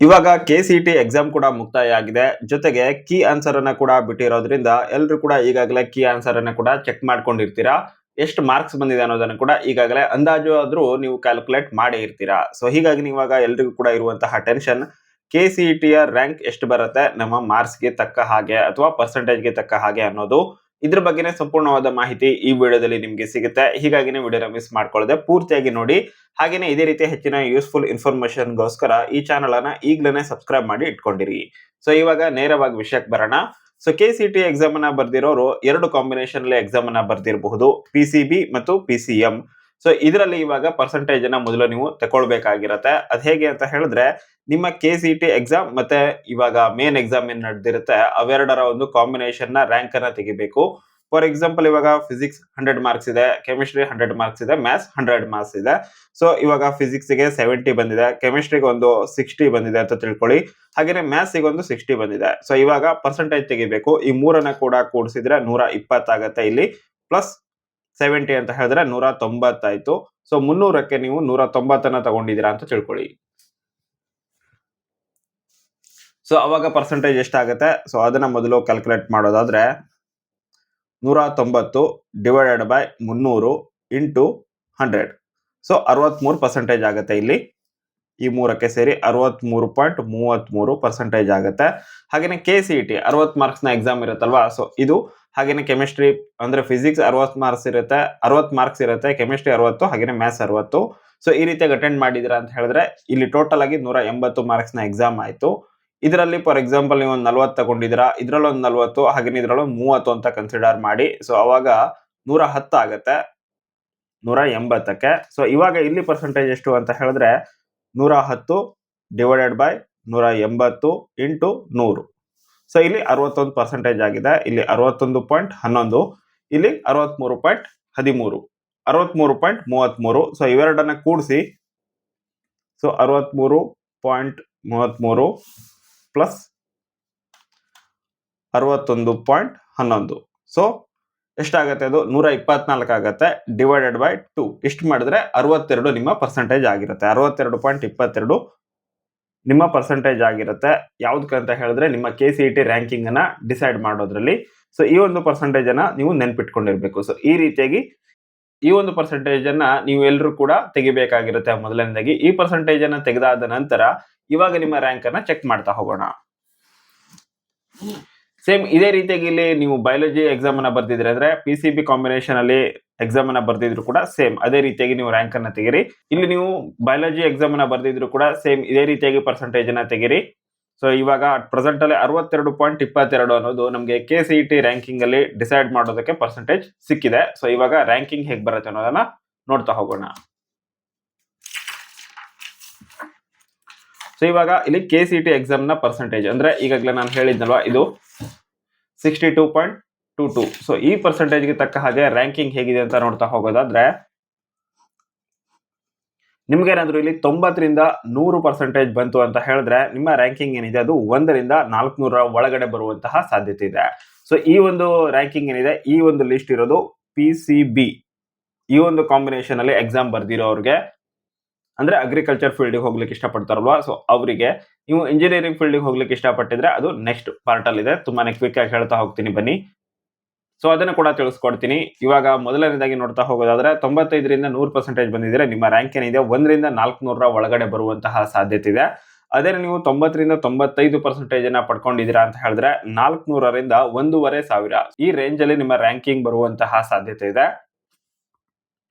ಇವಾಗ KCET exam ಕೂಡ ಮುಕ್ತಾಯ ಆಗಿದೆ. ಜೊತೆಗೆ ಕೀ ಆನ್ಸರ್ ಅನ್ನ ಕೂಡ ಬಿಟ್ಟಿರೋದ್ರಿಂದ ಎಲ್ರು ಕೂಡ ಈಗಾಗಲೇ ಕೀ ಆನ್ಸರ್ ಅನ್ನ ಕೂಡ ಚೆಕ್ ಮಾಡ್ಕೊಂಡಿರ್ತೀರಾ. ಎಷ್ಟು ಮಾರ್ಕ್ಸ್ ಬಂದಿದೆ ಅನ್ನೋದನ್ನ ಕೂಡ ಈಗಾಗಲೇ ಅಂದಾಜು ಆದ್ರೂ ನೀವು ಕ್ಯಾಲ್ಕುಲೇಟ್ ಮಾಡೇ ಇರ್ತೀರಾ. ಸೊ ಹೀಗಾಗಿ ನೀವಾಗ ಎಲ್ರಿಗೂ ಕೂಡ ಇರುವಂತಹ ಟೆನ್ಷನ್ KCET ಯ ರ್ಯಾಂಕ್ ಎಷ್ಟು ಬರುತ್ತೆ ನಮ್ಮ ಮಾರ್ಕ್ಸ್‌ಗೆ ತಕ್ಕ ಹಾಗೆ ಅಥವಾ ಪರ್ಸೆಂಟೇಜ್‌ಗೆ ತಕ್ಕ ಹಾಗೆ ಅನ್ನೋದು. ಇದ್ರ ಬಗ್ಗೆನೇ ಸಂಪೂರ್ಣವಾದ ಮಾಹಿತಿ ಈ ವಿಡಿಯೋದಲ್ಲಿ ನಿಮ್ಗೆ ಸಿಗುತ್ತೆ. ಹೀಗಾಗಿನೇ ವಿಡಿಯೋನ ಮಿಸ್ ಮಾಡ್ಕೊಳ್ಳದೆ ಪೂರ್ತಿಯಾಗಿ ನೋಡಿ. ಹಾಗೇನೇ ಇದೇ ರೀತಿ ಹೆಚ್ಚಿನ ಯೂಸ್ಫುಲ್ ಇನ್ಫಾರ್ಮೇಶನ್‌ಗೋಸ್ಕರ ಈ ಚಾನೆಲ್ ಅನ್ನ ಈಗಲೇ ಸಬ್ಸ್ಕ್ರೈಬ್ ಮಾಡಿ ಇಟ್ಕೊಂಡಿರಿ. ಸೊ ಇವಾಗ ನೇರವಾಗಿ ವಿಷಯಕ್ಕೆ ಬರೋಣ. ಸೊ KCET ಎಕ್ಸಾಮ್ ಅನ್ನ ಬರ್ದಿರೋರು ಎರಡು ಕಾಂಬಿನೇಷನ್ ಅಲ್ಲಿ ಎಕ್ಸಾಮ್ ಅನ್ನ ಬರ್ದಿರಬಹುದು, PCB ಮತ್ತು PCM. ಸೊ ಇದರಲ್ಲಿ ಇವಾಗ ಪರ್ಸೆಂಟೇಜ್ ಅನ್ನ ಮೊದಲು ನೀವು ತಗೊಳ್ಬೇಕಾಗಿರತ್ತೆ. ಅದ್ ಹೇಗೆ ಅಂತ ಹೇಳಿದ್ರೆ ನಿಮ್ಮ KCET ಎಕ್ಸಾಮ್ ಮತ್ತೆ ಇವಾಗ ಮೇನ್ ಎಕ್ಸಾಮ್ ಏನ್ ನಡೆದಿರುತ್ತೆ ಅವೆರಡರ ಒಂದು ಕಾಂಬಿನೇಷನ್ ನ ರ್ಯಾಂಕ್ ಅನ್ನ ತೆಗಿಬೇಕು. ಫಾರ್ ಎಕ್ಸಾಂಪಲ್ ಇವಾಗ ಫಿಸಿಕ್ಸ್ 100 ಮಾರ್ಕ್ಸ್ ಇದೆ, ಕೆಮಿಸ್ಟ್ರಿ 100 ಮಾರ್ಕ್ಸ್ ಇದೆ, ಮ್ಯಾಥ್ಸ್ 100 ಮಾರ್ಕ್ಸ್ ಇದೆ. ಸೊ ಇವಾಗ ಫಿಸಿಕ್ಸ್ ಗೆ 70 ಬಂದಿದೆ, ಕೆಮಿಸ್ಟ್ರಿಗೆ ಒಂದು 60 ಬಂದಿದೆ ಅಂತ ತಿಳ್ಕೊಳ್ಳಿ. ಹಾಗೇನೆ ಮ್ಯಾಥ್ಸ್ ಗೆ ಒಂದು 60 ಬಂದಿದೆ. ಸೊ ಇವಾಗ ಪರ್ಸೆಂಟೇಜ್ ತೆಗಿಬೇಕು. ಈ ಮೂರನ್ನ ಕೂಡ ಕೂಡಿಸಿದ್ರೆ 120 ಆಗುತ್ತೆ. ಇಲ್ಲಿ ಪ್ಲಸ್ 70 ಅಂತ ಹೇಳಿದ್ರೆ 190 ಆಯ್ತು. ಸೊ 300ಕ್ಕೆ ನೀವು 190 ಅನ್ನ ತಗೊಂಡಿದ್ದೀರಾ ಅಂತ ತಿಳ್ಕೊಳ್ಳಿ. ಸೊ ಅವಾಗ ಪರ್ಸೆಂಟೇಜ್ ಎಷ್ಟಾಗುತ್ತೆ? ಸೊ ಅದನ್ನ ಮೊದಲು ಕ್ಯಾಲ್ಕುಲೇಟ್ ಮಾಡೋದಾದ್ರೆ 190 ಡಿವೈಡೆಡ್ ಬೈ 300 ಇಂಟು 100. ಸೊ 63% ಆಗುತ್ತೆ ಇಲ್ಲಿ. ಈ ಮೂರಕ್ಕೆ ಸೇರಿ 63.33% ಆಗುತ್ತೆ. ಹಾಗೇನೆ KCET 60 ಮಾರ್ಕ್ಸ್ ನ ಎಕ್ಸಾಮ್ ಇರುತ್ತಲ್ವಾ. ಸೊ ಇದು ಹಾಗೇನೆ ಕೆಮಿಸ್ಟ್ರಿ ಅಂದ್ರೆ ಫಿಸಿಕ್ಸ್ 60 ಮಾರ್ಕ್ಸ್ ಇರುತ್ತೆ, 60 ಮಾರ್ಕ್ಸ್ ಇರುತ್ತೆ, ಕೆಮಿಸ್ಟ್ರಿ 60, ಹಾಗೇನೆ ಮ್ಯಾಥ್ಸ್ 60. ಸೊ ಈ ರೀತಿಯಾಗಿ ಅಟೆಂಡ್ ಮಾಡಿದಿರಾ ಅಂತ ಹೇಳಿದ್ರೆ ಇಲ್ಲಿ ಟೋಟಲ್ ಆಗಿ 180 ಮಾರ್ಕ್ಸ್ ನ ಎಕ್ಸಾಮ್ ಆಯ್ತು. ಇದರಲ್ಲಿ ಫಾರ್ ಎಕ್ಸಾಂಪಲ್ ನೀವು ಒಂದು 40 ತಗೊಂಡಿದ್ದೀರಾ, ಇದ್ರಲ್ಲಿ ಒಂದು 40, ಹಾಗೇನೆ ಇದ್ರಲ್ಲಿ ಒಂದು 30 ಅಂತ ಕನ್ಸಿಡರ್ ಮಾಡಿ. ಸೊ ಅವಾಗ 110 ಆಗುತ್ತೆ 180ಕ್ಕೆ. ಸೊ ಇವಾಗ ಇಲ್ಲಿ ಪರ್ಸೆಂಟೇಜ್ ಎಷ್ಟು ಅಂತ ಹೇಳಿದ್ರೆ 110 ಡಿವೈಡೆಡ್ ಬೈ 180 ಇಂಟು 100. ಸೊ ಇಲ್ಲಿ 61% ಆಗಿದೆ. ಇಲ್ಲಿ 61.11, ಇಲ್ಲಿ 63.13, 63.33. ಸೊ ಇವೆರಡನ್ನ ಕೂಡಿಸಿ ಸೊ 63.33 ಪ್ಲಸ್ 61.11. ಸೊ ಎಷ್ಟಾಗತ್ತೆ? ಅದು 124 ಆಗತ್ತೆ ಡಿವೈಡೆಡ್ ಬೈ 2. ಇಷ್ಟು ಮಾಡಿದ್ರೆ 62 ನಿಮ್ಮ ಪರ್ಸೆಂಟೇಜ್ ಆಗಿರುತ್ತೆ. 62.22 ನಿಮ್ಮ ಪರ್ಸೆಂಟೇಜ್ ಆಗಿರುತ್ತೆ. ಯಾವ್ದಕ್ಕಂತ ಹೇಳಿದ್ರೆ ನಿಮ್ಮ KCET ರ್ಯಾಂಕಿಂಗ್ ಅನ್ನ ಡಿಸೈಡ್ ಮಾಡೋದ್ರಲ್ಲಿ. ಸೊ ಈ ಒಂದು ಪರ್ಸೆಂಟೇಜ್ ಅನ್ನ ನೀವು ನೆನ್ಪಿಟ್ಕೊಂಡಿರ್ಬೇಕು. ಸೊ ಈ ರೀತಿಯಾಗಿ ಈ ಒಂದು ಪರ್ಸೆಂಟೇಜ್ ಅನ್ನ ನೀವು ಎಲ್ಲರೂ ಕೂಡ ತೆಗಿಬೇಕಾಗಿರುತ್ತೆ. ಮೊದಲನೇದಾಗಿ ಈ ಪರ್ಸೆಂಟೇಜ್ ಅನ್ನ ತೆಗೆದಾದ ನಂತರ ಇವಾಗ ನಿಮ್ಮ ರ್ಯಾಂಕ್ ಅನ್ನ ಚೆಕ್ ಮಾಡ್ತಾ ಹೋಗೋಣ. ಸೇಮ್ ಇದೇ ರೀತಿಯಾಗಿ ಇಲ್ಲಿ ನೀವು ಬಯಾಲಜಿ ಎಕ್ಸಾಮ್ ಅನ್ನ ಬರ್ದಿದ್ರೆ ಅಂದ್ರೆ PCB ಕಾಂಬಿನೇಷನ್ ಅಲ್ಲಿ ಎಕ್ಸಾಮ್ ಅನ್ನ ಬರ್ದಿದ್ರು ಕೂಡ ಸೇಮ್ ಅದೇ ರೀತಿಯಾಗಿ ನೀವು ರ್ಯಾಂಕ್ ಅನ್ನ ತೆಗಿರಿ. ಇಲ್ಲಿ ನೀವು ಬಯಾಲಜಿ ಎಕ್ಸಾಮ್ ಅನ್ನ ಬರ್ದಿದ್ರು ಕೂಡ ಸೇಮ್ ಇದೇ ರೀತಿಯಾಗಿ ಪರ್ಸೆಂಟೇಜ್ ಅನ್ನ ತೆಗಿರಿ. ಸೊ ಇವಾಗ ಪ್ರೆಸೆಂಟ್ ಅಲ್ಲಿ 62.22 ಅನ್ನೋದು ನಮಗೆ KCET ರ್ಯಾಂಕಿಂಗ್ ಅಲ್ಲಿ ಡಿಸೈಡ್ ಮಾಡೋದಕ್ಕೆ ಪರ್ಸೆಂಟೇಜ್ ಸಿಕ್ಕಿದೆ. ಸೊ ಇವಾಗ ರ್ಯಾಂಕಿಂಗ್ ಹೇಗೆ ಬರುತ್ತೆ ಅನ್ನೋದನ್ನ ನೋಡ್ತಾ ಹೋಗೋಣ. ಸೊ ಇವಾಗ ಇಲ್ಲಿ KCET ಎಕ್ಸಾಮ್ ನ ಪರ್ಸೆಂಟೇಜ್ ಅಂದ್ರೆ ಈಗಾಗಲೇ ನಾನು ಹೇಳಿದ್ನಲ್ವಾ ಇದು 62.22. ಸೊ ಈ ಪರ್ಸೆಂಟೇಜ್ಗೆ ತಕ್ಕ ಹಾಗೆ ರ್ಯಾಂಕಿಂಗ್ ಹೇಗಿದೆ ಅಂತ ನೋಡ್ತಾ ಹೋಗೋದಾದ್ರೆ ನಿಮ್ಗೇನಾದ್ರೂ ಇಲ್ಲಿ 90ರಿಂದ 100% ಬಂತು ಅಂತ ಹೇಳಿದ್ರೆ ನಿಮ್ಮ ರ್ಯಾಂಕಿಂಗ್ ಏನಿದೆ ಅದು 1ರಿಂದ 400 ಒಳಗಡೆ ಬರುವಂತಹ ಸಾಧ್ಯತೆ ಇದೆ. ಸೊ ಈ ಒಂದು ರ್ಯಾಂಕಿಂಗ್ ಏನಿದೆ ಈ ಒಂದು ಲಿಸ್ಟ್ ಇರೋದು PCB ಈ ಒಂದು ಕಾಂಬಿನೇಷನ್ ಅಲ್ಲಿ ಎಕ್ಸಾಮ್ ಬರ್ದಿರೋರ್ಗೆ ಅಂದ್ರೆ ಅಗ್ರಿಕಲ್ಚರ್ ಫೀಲ್ಡ್ ಹೋಗ್ಲಿಕ್ಕೆ ಇಷ್ಟಪಡ್ತಾರಲ್ವಾ. ಸೊ ಅವರಿಗೆ ನೀವು ಇಂಜಿನಿಯರಿಂಗ್ ಫೀಲ್ಡ್ ಹೋಗ್ಲಿಕ್ಕೆ ಇಷ್ಟಪಟ್ಟಿದ್ರೆ ಅದು ನೆಕ್ಸ್ಟ್ ಪಾರ್ಟ್ ಅಲ್ಲಿ ಇದೆ. ತುಂಬಾನೇ ಕ್ವಿಕ್ ಆಗಿ ಹೇಳ್ತಾ ಹೋಗ್ತೀನಿ ಬನ್ನಿ. ಸೊ ಅದನ್ನು ಕೂಡ ತಿಳಿಸ್ಕೊಡ್ತೀನಿ. ಇವಾಗ ಮೊದಲನೇದಾಗಿ ನೋಡ್ತಾ ಹೋಗೋದಾದ್ರೆ 95ರಿಂದ 100% ಬಂದಿದ್ರೆ ನಿಮ್ಮ ರ್ಯಾಂಕ್ ಏನಿದೆ 1ರಿಂದ 400 ಒಳಗಡೆ ಬರುವಂತಹ ಸಾಧ್ಯತೆ ಇದೆ. ಅದೇ ನೀವು 90ರಿಂದ 95% ಅನ್ನ ಪಡ್ಕೊಂಡಿದ್ದೀರಾ ಅಂತ ಹೇಳಿದ್ರೆ 400ರಿಂದ 1,500 ಈ ರೇಂಜ್ ಅಲ್ಲಿ ನಿಮ್ಮ ರ್ಯಾಂಕಿಂಗ್ ಬರುವಂತಹ ಸಾಧ್ಯತೆ ಇದೆ.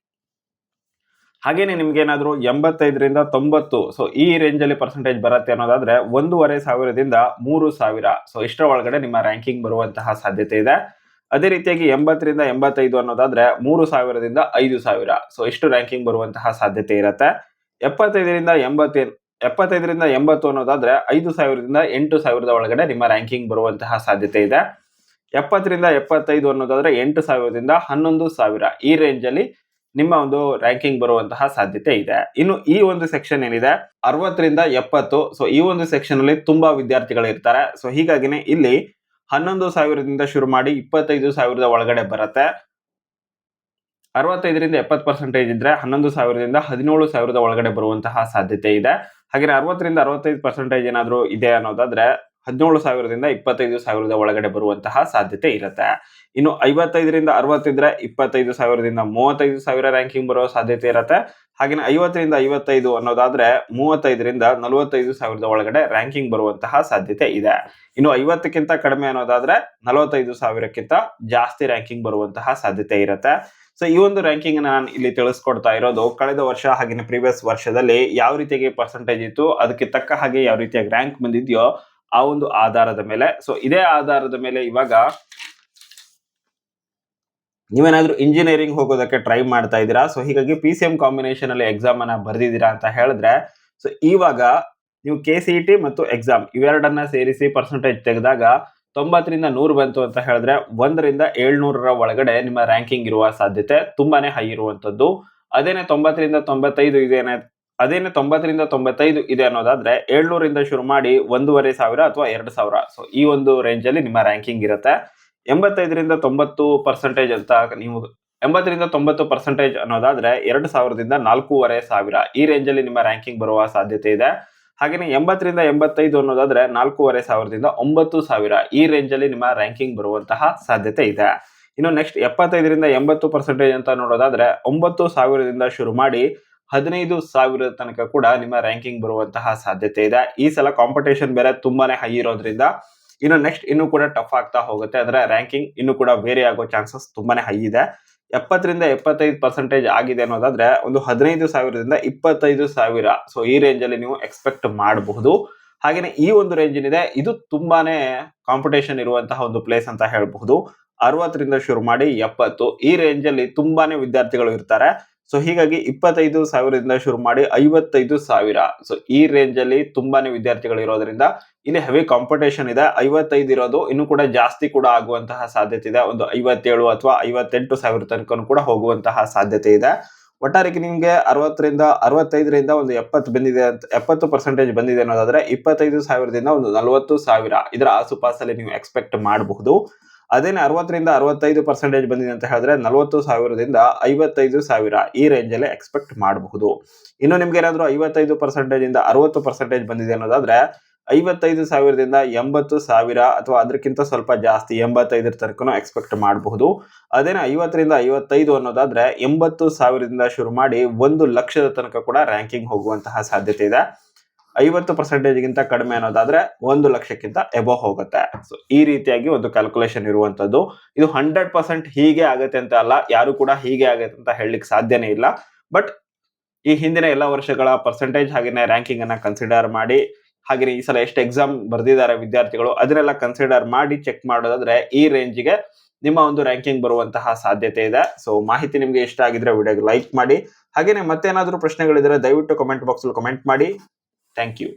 ಹಾಗೇನೆ ನಿಮ್ಗೆ ಏನಾದ್ರು 85ರಿಂದ 90 ಸೊ ಈ ರೇಂಜ್ ಅಲ್ಲಿ ಪರ್ಸೆಂಟೇಜ್ ಬರುತ್ತೆ ಅನ್ನೋದಾದ್ರೆ 1,500ದಿಂದ 3,000 ಸೊ ಇಷ್ಟರ ಒಳಗಡೆ ನಿಮ್ಮ ರ್ಯಾಂಕಿಂಗ್ ಬರುವಂತಹ ಸಾಧ್ಯತೆ ಇದೆ. ಅದೇ ರೀತಿಯಾಗಿ 80ರಿಂದ 85 ಅನ್ನೋದಾದ್ರೆ 3,000ದಿಂದ 5,000 ಸೊ ಇಷ್ಟು ರ್ಯಾಂಕಿಂಗ್ ಬರುವಂತಹ ಸಾಧ್ಯತೆ ಇರುತ್ತೆ. 75ರಿಂದ 80 ಅನ್ನೋದಾದ್ರೆ 5,000ದಿಂದ 8,000 ಒಳಗಡೆ ನಿಮ್ಮ ರ್ಯಾಂಕಿಂಗ್ ಬರುವಂತಹ ಸಾಧ್ಯತೆ ಇದೆ. 70ರಿಂದ 75 ಅನ್ನೋದಾದ್ರೆ 8,000ದಿಂದ 11,000 ಈ ರೇಂಜ್ ಅಲ್ಲಿ ನಿಮ್ಮ ಒಂದು ರ್ಯಾಂಕಿಂಗ್ ಬರುವಂತಹ ಸಾಧ್ಯತೆ ಇದೆ. ಇನ್ನು ಈ ಒಂದು ಸೆಕ್ಷನ್ ಏನಿದೆ 60ರಿಂದ 70 ಸೊ ಈ ಒಂದು ಸೆಕ್ಷನ್ ಅಲ್ಲಿ ತುಂಬಾ ವಿದ್ಯಾರ್ಥಿಗಳು ಇರ್ತಾರೆ. ಸೊ ಹೀಗಾಗಿನೇ ಇಲ್ಲಿ 11,000ದಿಂದ ಶುರು ಮಾಡಿ 25,000 ಒಳಗಡೆ ಬರುತ್ತೆ. 65ರಿಂದ 70% ಇದ್ರೆ 11,000ದಿಂದ 17,000 ಒಳಗಡೆ ಬರುವಂತಹ ಸಾಧ್ಯತೆ ಇದೆ. ಹಾಗೆ 60ರಿಂದ 65% ಏನಾದ್ರು ಇದೆ ಅನ್ನೋದಾದ್ರೆ 17,000ದಿಂದ 25,000 ಒಳಗಡೆ ಬರುವಂತಹ ಸಾಧ್ಯತೆ ಇರುತ್ತೆ. ಇನ್ನು 55ರಿಂದ 60 ಇದ್ರೆ 25,000ದಿಂದ 35,000 ರ್ಯಾಂಕಿಂಗ್ ಬರೋ ಸಾಧ್ಯತೆ ಇರುತ್ತೆ. ಹಾಗೆ 50ರಿಂದ 55 ಅನ್ನೋದಾದ್ರೆ 35ರಿಂದ 45,000 ಒಳಗಡೆ ರ್ಯಾಂಕಿಂಗ್ ಬರುವಂತಹ ಸಾಧ್ಯತೆ ಇದೆ. ಇನ್ನು 50ಕ್ಕಿಂತ ಕಡಿಮೆ ಅನ್ನೋದಾದ್ರೆ 45,000ಕ್ಕಿಂತ ಜಾಸ್ತಿ ರ್ಯಾಂಕಿಂಗ್ ಬರುವಂತಹ ಸಾಧ್ಯತೆ ಇರುತ್ತೆ. ಸೊ ಈ ಒಂದು ರ್ಯಾಂಕಿಂಗ್ ನಾನು ಇಲ್ಲಿ ತಿಳಿಸ್ಕೊಡ್ತಾ ಇರೋದು ಕಳೆದ ವರ್ಷ ಹಾಗೆ ಪ್ರೀವಿಯಸ್ ವರ್ಷದಲ್ಲಿ ಯಾವ ರೀತಿಯಾಗಿ ಪರ್ಸೆಂಟೇಜ್ ಇತ್ತು, ಅದಕ್ಕೆ ತಕ್ಕ ಹಾಗೆ ಯಾವ ರೀತಿಯಾಗಿ ರ್ಯಾಂಕ್ ಬಂದಿದೆಯೋ ಆ ಒಂದು ಆಧಾರದ ಮೇಲೆ. ಸೊ ಇದೇ ಆಧಾರದ ಮೇಲೆ ಇವಾಗ ನೀವೇನಾದ್ರೂ ಇಂಜಿನಿಯರಿಂಗ್ ಹೋಗೋದಕ್ಕೆ ಟ್ರೈ ಮಾಡ್ತಾ ಇದ್ದೀರಾ, ಸೊ ಹೀಗಾಗಿ PCM ಕಾಂಬಿನೇಷನ್ ಅಲ್ಲಿ ಎಕ್ಸಾಮ್ ಅನ್ನ ಬರ್ದಿದ್ದೀರಾ ಅಂತ ಹೇಳಿದ್ರೆ, ಸೊ ಇವಾಗ ನೀವು KCET ಮತ್ತು ಎಕ್ಸಾಮ್ ಇವೆರಡನ್ನ ಸೇರಿಸಿ ಪರ್ಸೆಂಟೇಜ್ ತೆಗೆದಾಗ 90ರಿಂದ 100 ಬಂತು ಅಂತ ಹೇಳಿದ್ರೆ 1ರಿಂದ 700ರ ಒಳಗಡೆ ನಿಮ್ಮ ರ್ಯಾಂಕಿಂಗ್ ಇರುವ ಸಾಧ್ಯತೆ ತುಂಬಾನೇ ಹೈ ಇರುವಂತದ್ದು. ಅದೇನೆ 90ರಿಂದ 95 ಇದೆ ಅನ್ನೋದಾದ್ರೆ 700ರಿಂದ ಶುರು ಮಾಡಿ 1,500 ಅಥವಾ 2,000, ಸೊ ಈ ಒಂದು ರೇಂಜ್ ಅಲ್ಲಿ ನಿಮ್ಮ ರ್ಯಾಂಕಿಂಗ್ ಇರುತ್ತೆ. 85ರಿಂದ 90% ಅಂತ ನೀವು 80ರಿಂದ 90% ಅನ್ನೋದಾದ್ರೆ 2,000ದಿಂದ 4,500 ಈ ರೇಂಜ್ ಅಲ್ಲಿ ನಿಮ್ಮ ರ್ಯಾಂಕಿಂಗ್ ಬರುವ ಸಾಧ್ಯತೆ ಇದೆ. ಹಾಗೇನೆ 80ರಿಂದ 85 ಅನ್ನೋದಾದ್ರೆ 4,500ದಿಂದ 9,000 ಈ ರೇಂಜ್ ಅಲ್ಲಿ ನಿಮ್ಮ ರ್ಯಾಂಕಿಂಗ್ ಬರುವಂತಹ ಸಾಧ್ಯತೆ ಇದೆ. ಇನ್ನು ನೆಕ್ಸ್ಟ್ 75ರಿಂದ 80% ಅಂತ ನೋಡೋದಾದ್ರೆ 9,000ದಿಂದ ಶುರು ಮಾಡಿ 15,000 ತನಕ ಕೂಡ ನಿಮ್ಮ ರ್ಯಾಂಕಿಂಗ್ ಬರುವಂತಹ ಸಾಧ್ಯತೆ ಇದೆ. ಈ ಸಲ ಕಾಂಪಿಟೇಷನ್ ಬೇರೆ ತುಂಬಾನೇ ಹೈ ಇರೋದ್ರಿಂದ ಇನ್ನು ನೆಕ್ಸ್ಟ್ ಇನ್ನೂ ಕೂಡ ಟಫ್ ಆಗ್ತಾ ಹೋಗುತ್ತೆ. ಅಂದ್ರೆ ರ್ಯಾಂಕಿಂಗ್ ಇನ್ನೂ ಕೂಡ ವೇರಿ ಆಗೋ ಚಾನ್ಸಸ್ ತುಂಬಾನೇ ಹೈ ಇದೆ. 70ರಿಂದ 75% ಆಗಿದೆ ಅನ್ನೋದಾದ್ರೆ ಒಂದು 15,000ದಿಂದ 25,000, ಸೊ ಈ ರೇಂಜ್ ಅಲ್ಲಿ ನೀವು ಎಕ್ಸ್ಪೆಕ್ಟ್ ಮಾಡಬಹುದು. ಹಾಗೇನೆ ಈ ಒಂದು ರೇಂಜ್ ಏನಿದೆ ಇದು ತುಂಬಾನೇ ಕಾಂಪಿಟೇಷನ್ ಇರುವಂತಹ ಒಂದು ಪ್ಲೇಸ್ ಅಂತ ಹೇಳಬಹುದು. 60ರಿಂದ ಶುರು ಮಾಡಿ 70 ಈ ರೇಂಜ್ ಅಲ್ಲಿ ತುಂಬಾನೇ ವಿದ್ಯಾರ್ಥಿಗಳು ಇರ್ತಾರೆ. ಸೊ ಹೀಗಾಗಿ 25,000ದಿಂದ ಶುರು ಮಾಡಿ 55,000, ಸೊ ಈ ರೇಂಜ್ ಅಲ್ಲಿ ತುಂಬಾನೇ ವಿದ್ಯಾರ್ಥಿಗಳು ಇರೋದ್ರಿಂದ ಇಲ್ಲಿ ಹೆವಿ ಕಾಂಪಿಟೇಷನ್ ಇದೆ. 55 ಇರೋದು ಇನ್ನು ಕೂಡ ಜಾಸ್ತಿ ಕೂಡ ಆಗುವಂತಹ ಸಾಧ್ಯತೆ ಇದೆ. ಒಂದು 57 ಅಥವಾ 58,000 ತನಕ ಕೂಡ ಹೋಗುವಂತಹ ಸಾಧ್ಯತೆ ಇದೆ. ಒಟ್ಟಾರೆಗೆ ನಿಮ್ಗೆ 65ರಿಂದ ಒಂದು 70 ಬಂದಿದೆ ಅಂತ 70% ಬಂದಿದೆ ಅನ್ನೋದಾದ್ರೆ 25,000ದಿಂದ ಒಂದು 40,000 ಇದರ ಆಸುಪಾಸಲ್ಲಿ ನೀವು ಎಕ್ಸ್ಪೆಕ್ಟ್ ಮಾಡಬಹುದು. ಅದೇನೆ 60ರಿಂದ 65% ಬಂದಿದೆ ಅಂತ ಹೇಳಿದ್ರೆ 40,000ದಿಂದ 55,000 ಈ ರೇಂಜ್ ಅಲ್ಲಿ ಎಕ್ಸ್ಪೆಕ್ಟ್ ಮಾಡಬಹುದು. ಇನ್ನು ನಿಮ್ಗೆ ಏನಾದ್ರು 55% ಇಂದ 60% ಬಂದಿದೆ ಅನ್ನೋದಾದ್ರೆ 55,000ದಿಂದ 80,000 ಅಥವಾ ಅದಕ್ಕಿಂತ ಸ್ವಲ್ಪ ಜಾಸ್ತಿ 85 ತನಕ ಎಕ್ಸ್ಪೆಕ್ಟ್ ಮಾಡಬಹುದು. ಅದೇನೆ 50ರಿಂದ 55 ಅನ್ನೋದಾದ್ರೆ 80,000ದಿಂದ ಶುರು ಮಾಡಿ 1,00,000 ತನಕ ಕೂಡ ರ್ಯಾಂಕಿಂಗ್ ಹೋಗುವಂತಹ ಸಾಧ್ಯತೆ ಇದೆ. 50% ಗಿಂತ ಕಡಿಮೆ ಅನ್ನೋದಾದ್ರೆ 1,00,000ಕ್ಕಿಂತ ಎಬವ್ ಹೋಗುತ್ತೆ. ಸೊ ಈ ರೀತಿಯಾಗಿ ಒಂದು ಕ್ಯಾಲ್ಕುಲೇಷನ್ ಇರುವಂತದ್ದು. ಇದು 100% ಹೀಗೆ ಆಗತ್ತೆ ಅಂತ ಅಲ್ಲ, ಯಾರು ಕೂಡ ಹೀಗೆ ಆಗತ್ತೆ ಅಂತ ಹೇಳಲಿಕ್ಕೆ ಸಾಧ್ಯನೇ ಇಲ್ಲ. ಬಟ್ ಈ ಹಿಂದಿನ ಎಲ್ಲ ವರ್ಷಗಳ ಪರ್ಸೆಂಟೇಜ್ ಹಾಗೇನೆ ರ್ಯಾಂಕಿಂಗ್ ಅನ್ನ ಕನ್ಸಿಡರ್ ಮಾಡಿ, ಹಾಗೆ ಈ ಸಲ ಎಷ್ಟು ಎಕ್ಸಾಮ್ ಬರ್ದಿದ್ದಾರೆ ವಿದ್ಯಾರ್ಥಿಗಳು ಅದನ್ನೆಲ್ಲ ಕನ್ಸಿಡರ್ ಮಾಡಿ ಚೆಕ್ ಮಾಡೋದಾದ್ರೆ ಈ ರೇಂಜ್ಗೆ ನಿಮ್ಮ ಒಂದು ರ್ಯಾಂಕಿಂಗ್ ಬರುವಂತಹ ಸಾಧ್ಯತೆ ಇದೆ. ಸೊ ಮಾಹಿತಿ ನಿಮ್ಗೆ ಇಷ್ಟ ಆಗಿದ್ರೆ ವಿಡಿಯೋಗೆ ಲೈಕ್ ಮಾಡಿ. ಹಾಗೇನೆ ಮತ್ತೇನಾದ್ರೂ ಪ್ರಶ್ನೆಗಳಿದ್ರೆ ದಯವಿಟ್ಟು ಕಮೆಂಟ್ ಬಾಕ್ಸ್ ಅಲ್ಲಿ ಕಮೆಂಟ್ ಮಾಡಿ. Thank you.